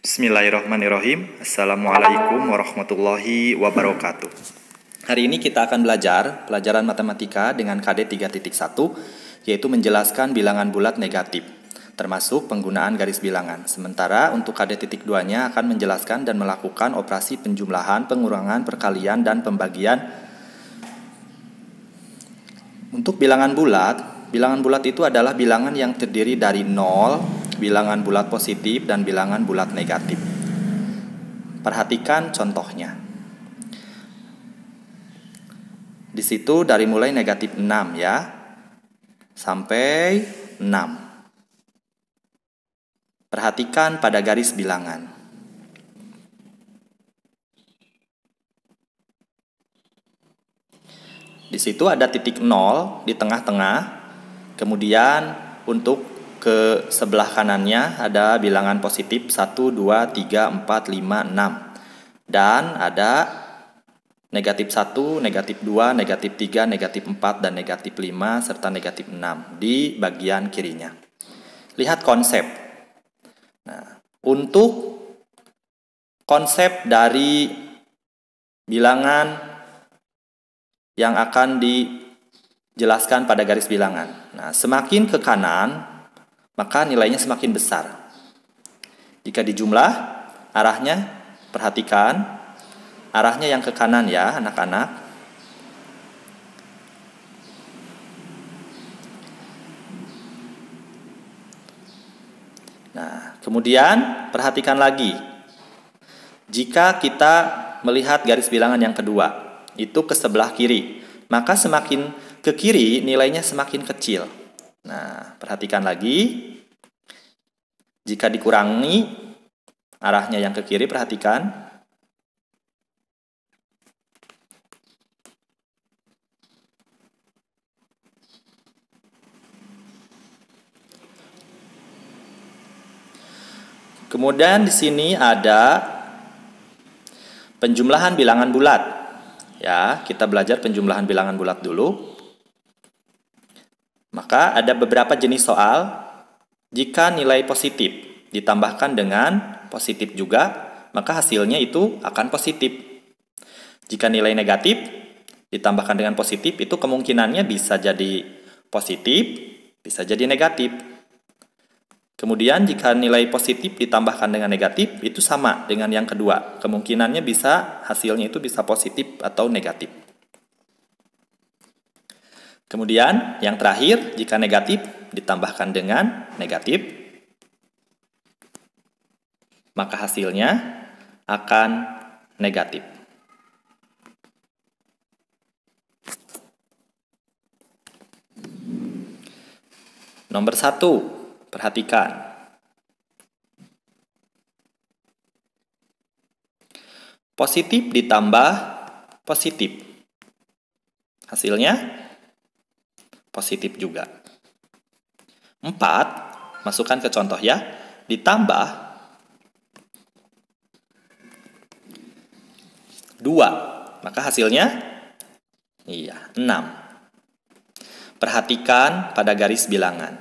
Bismillahirrahmanirrahim. Assalamualaikum warahmatullahi wabarakatuh. Hari ini kita akan belajar pelajaran matematika dengan KD 3.1, yaitu menjelaskan bilangan bulat negatif, termasuk penggunaan garis bilangan. Sementara untuk KD titik 2-nya akan menjelaskan dan melakukan operasi penjumlahan, pengurangan, perkalian, dan pembagian. Untuk bilangan bulat itu adalah bilangan yang terdiri dari 0, bilangan bulat positif, dan bilangan bulat negatif. Perhatikan contohnya. Di situ dari mulai negatif 6 ya, sampai 6. Perhatikan pada garis bilangan. Di situ ada titik 0 di tengah-tengah. Kemudian untuk ke sebelah kanannya ada bilangan positif 1, 2, 3, 4, 5, 6. Dan ada negatif 1, negatif 2, negatif 3, negatif 4, dan negatif 5, serta negatif 6 di bagian kirinya. Lihat konsep. Nah, untuk konsep dari bilangan yang akan dijelaskan pada garis bilangan. Nah, semakin ke kanan, maka nilainya semakin besar. Jika dijumlah, arahnya, perhatikan, arahnya yang ke kanan ya anak-anak. Nah, kemudian perhatikan lagi. Jika kita melihat garis bilangan yang kedua, itu ke sebelah kiri, maka semakin ke kiri nilainya semakin kecil. Nah, perhatikan lagi. Jika dikurangi arahnya yang ke kiri, perhatikan. Kemudian di sini ada penjumlahan bilangan bulat. Ya, kita belajar penjumlahan bilangan bulat dulu. Maka ada beberapa jenis soal. Jika nilai positif ditambahkan dengan positif juga, maka hasilnya itu akan positif. Jika nilai negatif ditambahkan dengan positif, itu kemungkinannya bisa jadi positif, bisa jadi negatif. Kemudian jika nilai positif ditambahkan dengan negatif, itu sama dengan yang kedua. Kemungkinannya bisa hasilnya itu bisa positif atau negatif. Kemudian yang terakhir, jika negatif ditambahkan dengan negatif, maka hasilnya akan negatif. Nomor 1, perhatikan. Positif ditambah positif. Hasilnya positif juga. 4, masukkan ke contoh ya, ditambah 2, maka hasilnya 6. Perhatikan pada garis bilangan.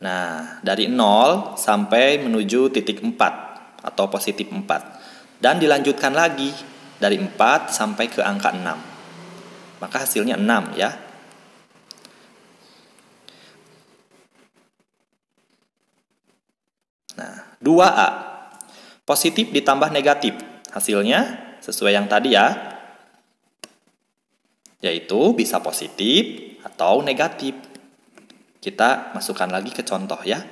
Nah, dari 0 sampai menuju titik 4 atau positif 4. Dan dilanjutkan lagi dari 4 sampai ke angka 6. Maka hasilnya 6 ya. Nah, 2A. Positif ditambah negatif. Hasilnya sesuai yang tadi ya. Yaitu bisa positif atau negatif. Kita masukkan lagi ke contoh ya.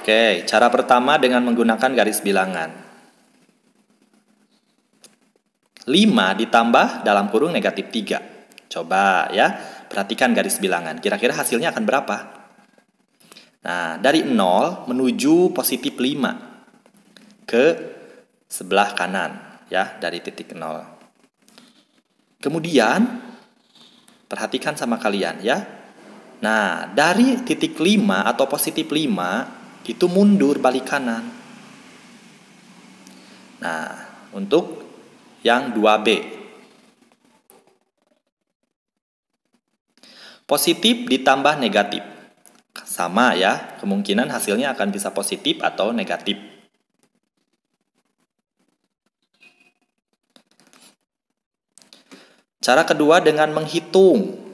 Oke, cara pertama dengan menggunakan garis bilangan. 5 ditambah dalam kurung negatif 3. Coba ya, perhatikan garis bilangan. Kira-kira hasilnya akan berapa? Nah, dari 0 menuju positif 5 ke sebelah kanan ya, dari titik 0. Kemudian perhatikan sama kalian ya. Nah, dari titik 5 atau positif 5 itu mundur balik kanan. Nah, untuk yang 2B. Positif ditambah negatif. Sama ya, kemungkinan hasilnya akan bisa positif atau negatif. Cara kedua dengan menghitung.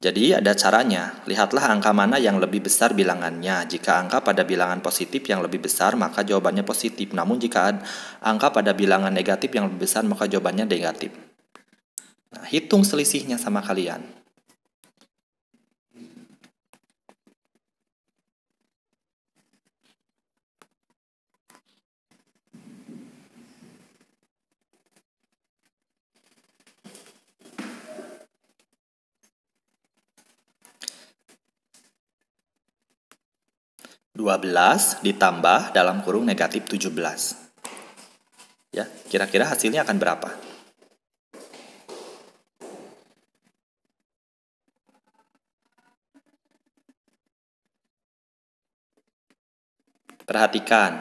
Jadi ada caranya, lihatlah angka mana yang lebih besar bilangannya. Jika angka pada bilangan positif yang lebih besar, maka jawabannya positif. Namun jika angka pada bilangan negatif yang lebih besar, maka jawabannya negatif. Nah, hitung selisihnya sama kalian. (12) ditambah dalam kurung negatif 17. Ya, kira-kira hasilnya akan berapa? Perhatikan,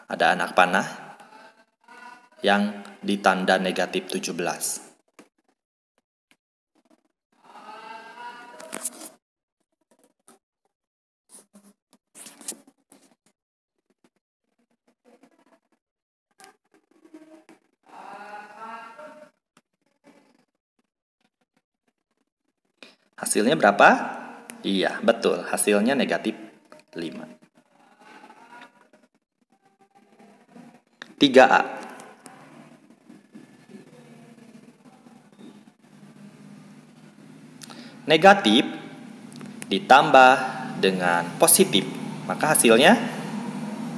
ada anak panah yang ditanda negatif 17. Hasilnya berapa? Iya, betul. Hasilnya negatif 5. 3A. Negatif ditambah dengan positif. Maka hasilnya,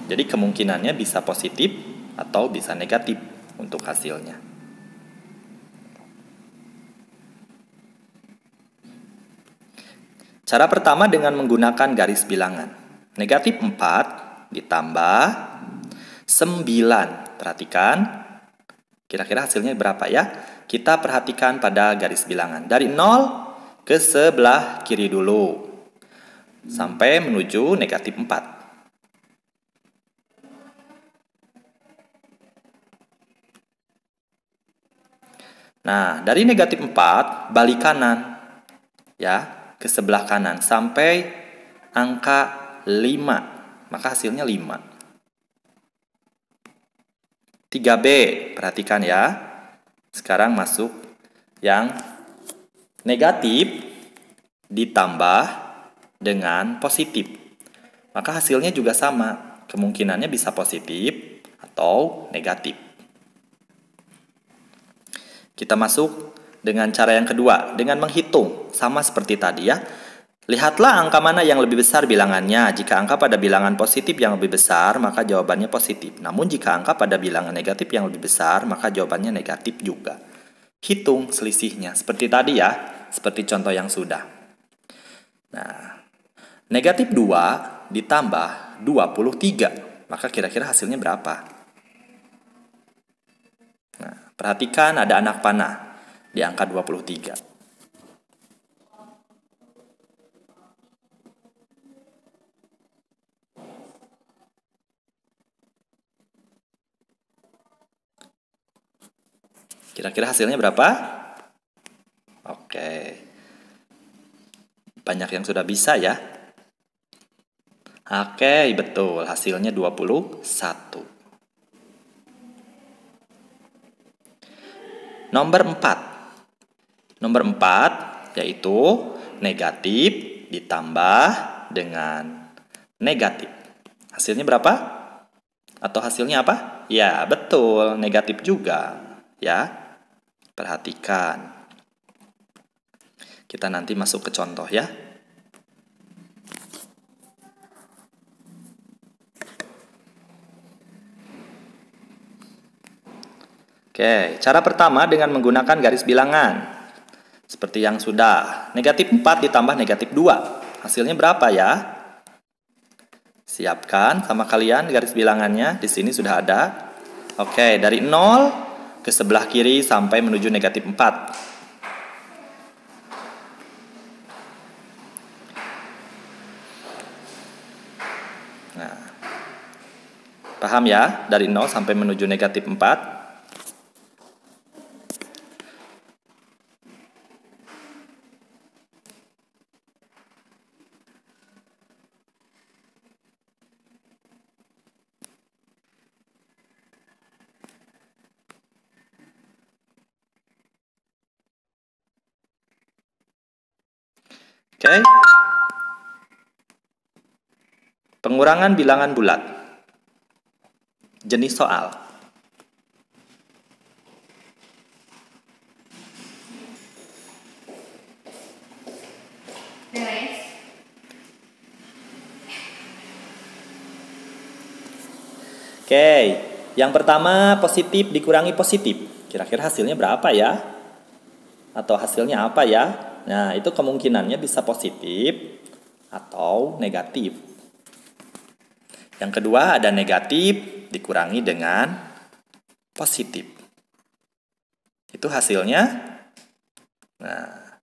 jadi kemungkinannya bisa positif atau bisa negatif untuk hasilnya. Cara pertama dengan menggunakan garis bilangan. Negatif 4 ditambah 9. Perhatikan, kira-kira hasilnya berapa ya? Kita perhatikan pada garis bilangan. Dari 0 ke sebelah kiri dulu. Sampai menuju negatif 4. Nah, dari negatif 4, balik kanan. Ya, ke sebelah kanan sampai angka 5, maka hasilnya 5. 3B, perhatikan ya. Sekarang masuk yang negatif ditambah dengan positif. Maka hasilnya juga sama, kemungkinannya bisa positif atau negatif. Kita masuk dengan cara yang kedua, dengan menghitung. Sama seperti tadi ya. Lihatlah angka mana yang lebih besar bilangannya. Jika angka pada bilangan positif yang lebih besar, maka jawabannya positif. Namun jika angka pada bilangan negatif yang lebih besar, maka jawabannya negatif juga. Hitung selisihnya. Seperti tadi ya. Seperti contoh yang sudah. Nah, negatif 2 ditambah 23. Maka kira-kira hasilnya berapa? Nah, perhatikan ada anak panah di angka 23. Kira-kira hasilnya berapa? Oke. Banyak yang sudah bisa ya. Oke, betul. Hasilnya 21. Nomor 4. Nomor 4 yaitu negatif ditambah dengan negatif. Hasilnya berapa? Atau hasilnya apa? Ya, betul, negatif juga. Ya, perhatikan. Kita nanti masuk ke contoh ya. Oke, cara pertama dengan menggunakan garis bilangan. Seperti yang sudah, negatif 4 ditambah negatif 2. Hasilnya berapa ya? Siapkan sama kalian garis bilangannya. Di sini sudah ada. Oke, dari 0 ke sebelah kiri sampai menuju negatif 4. Paham ya? Dari 0 sampai menuju negatif 4. Oke. Pengurangan bilangan bulat. Jenis soal. Oke, yang pertama positif dikurangi positif. Kira-kira hasilnya berapa ya? Atau hasilnya apa ya? Nah, itu kemungkinannya bisa positif atau negatif. Yang kedua ada negatif dikurangi dengan positif. Itu hasilnya. Nah,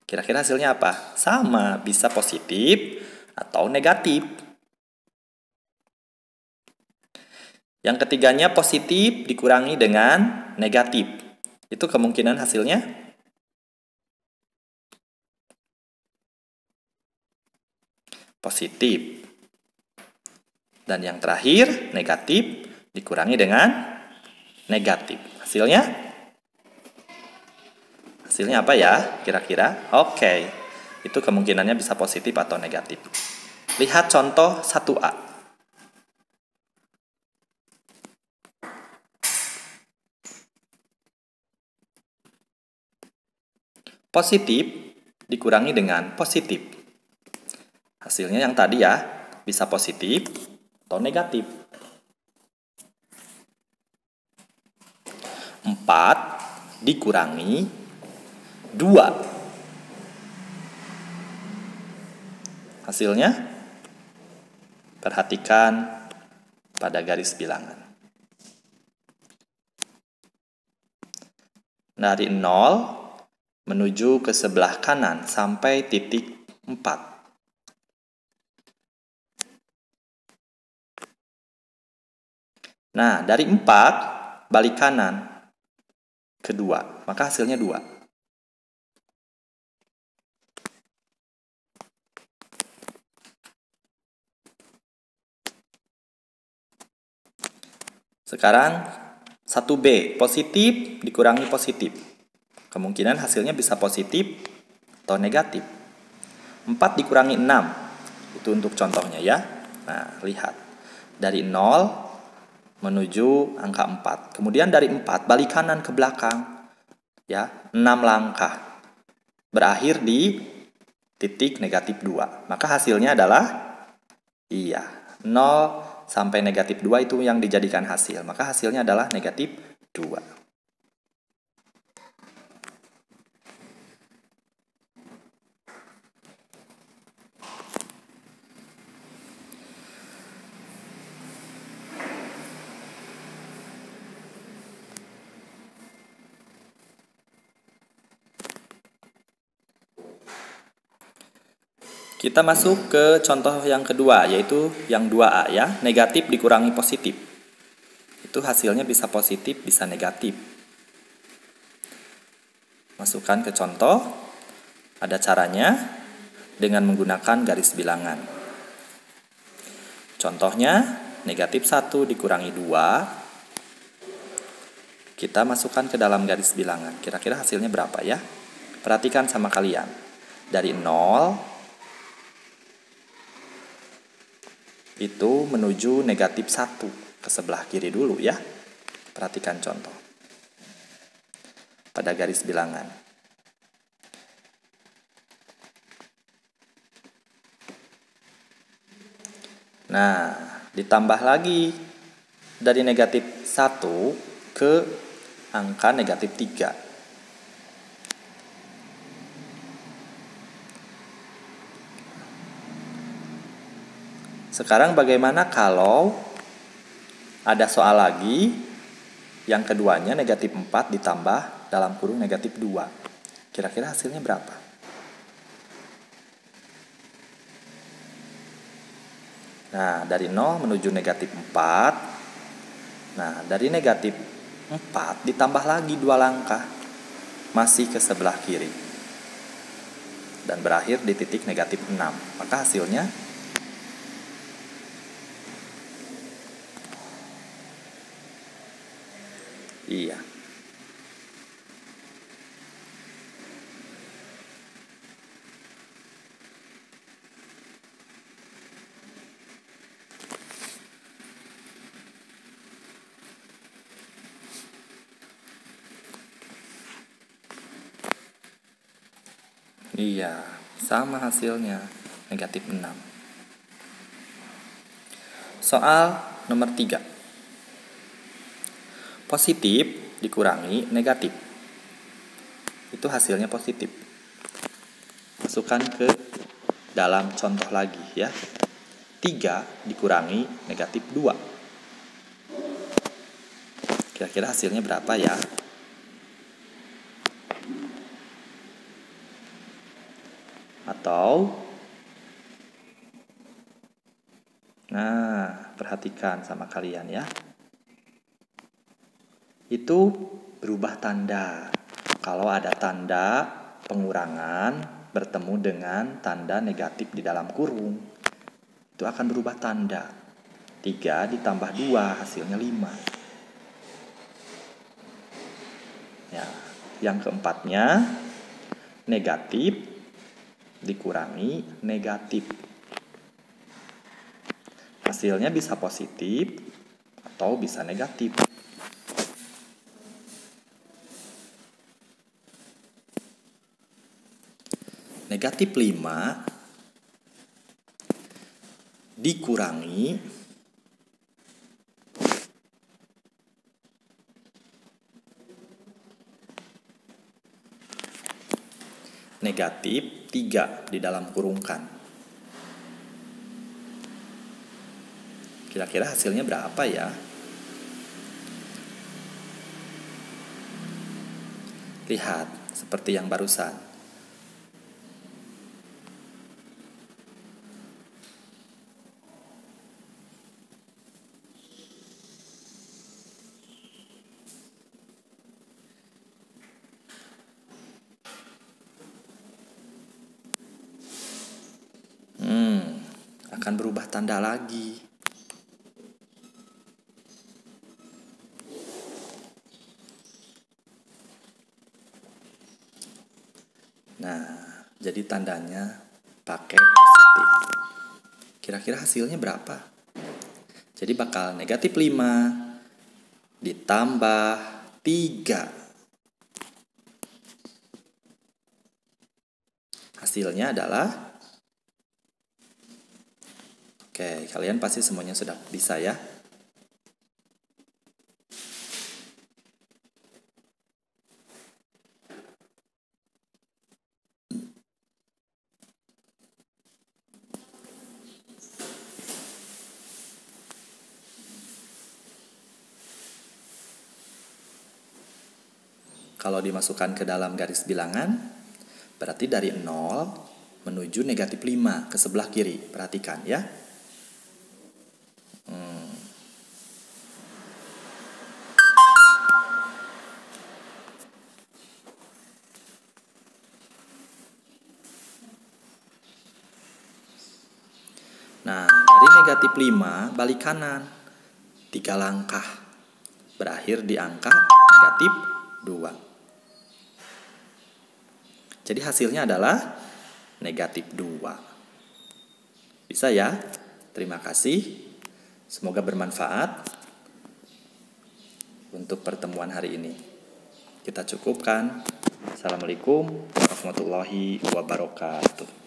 kira-kira hasilnya apa? Sama, bisa positif atau negatif. Yang ketiganya positif dikurangi dengan negatif. Itu kemungkinan hasilnya positif. Dan yang terakhir, negatif dikurangi dengan negatif. Hasilnya apa ya kira-kira? Oke, itu kemungkinannya bisa positif atau negatif. Lihat contoh 1A. Positif dikurangi dengan positif. Hasilnya yang tadi ya, bisa positif atau negatif. 4 dikurangi 2. Hasilnya, perhatikan pada garis bilangan. Dari 0 menuju ke sebelah kanan sampai titik 4. Nah, dari 4 balik kanan ke 2, maka hasilnya 2. Sekarang 1B, positif dikurangi positif. Kemungkinan hasilnya bisa positif atau negatif. 4 dikurangi 6. Itu untuk contohnya ya. Nah, lihat. Dari 0 menuju angka 4. Kemudian dari 4 balik kanan ke belakang. Ya, 6 langkah. Berakhir di titik negatif 2. Maka hasilnya adalah 0 sampai negatif 2 itu yang dijadikan hasil. Maka hasilnya adalah negatif 2. Kita masuk ke contoh yang kedua, yaitu yang 2A ya, negatif dikurangi positif. Itu hasilnya bisa positif, bisa negatif. Masukkan ke contoh, ada caranya dengan menggunakan garis bilangan. Contohnya, negatif 1 dikurangi 2. Kita masukkan ke dalam garis bilangan. Kira-kira hasilnya berapa ya? Perhatikan sama kalian. Dari 0 itu menuju negatif 1 ke sebelah kiri dulu ya. Perhatikan contoh pada garis bilangan. Nah, ditambah lagi dari negatif 1 ke angka negatif 3. Sekarang bagaimana kalau ada soal lagi yang keduanya negatif 4 ditambah dalam kurung negatif 2. Kira-kira hasilnya berapa? Nah, dari 0 menuju negatif 4 Nah, dari negatif 4 ditambah lagi 2 langkah, masih ke sebelah kiri. Dan berakhir di titik negatif 6. Maka hasilnya iya. Iya, sama hasilnya, negatif 6. Soal nomor 3. Positif dikurangi negatif. Itu hasilnya positif. Masukkan ke dalam contoh lagi ya. 3 dikurangi negatif 2. Kira-kira hasilnya berapa ya? Atau nah, perhatikan sama kalian ya. Itu berubah tanda. Kalau ada tanda pengurangan bertemu dengan tanda negatif di dalam kurung, itu akan berubah tanda. 3 ditambah 2 hasilnya 5. Ya, yang keempatnya negatif dikurangi negatif. Hasilnya bisa positif atau bisa negatif. Negatif 5 dikurangi negatif 3 di dalam kurungkan. Kira-kira hasilnya berapa ya? Lihat, seperti yang barusan. Akan berubah tanda lagi. Nah, jadi tandanya pakai positif. Kira-kira hasilnya berapa? Jadi bakal negatif 5 ditambah 3. Hasilnya adalah oke, kalian pasti semuanya sudah bisa ya. Kalau dimasukkan ke dalam garis bilangan, berarti dari 0 menuju negatif 5 ke sebelah kiri. Perhatikan ya. Nah, dari negatif 5 balik kanan 3 langkah, berakhir di angka negatif 2. Jadi hasilnya adalah negatif 2. Bisa ya? Terima kasih. Semoga bermanfaat untuk pertemuan hari ini. Kita cukupkan. Assalamualaikum warahmatullahi wabarakatuh.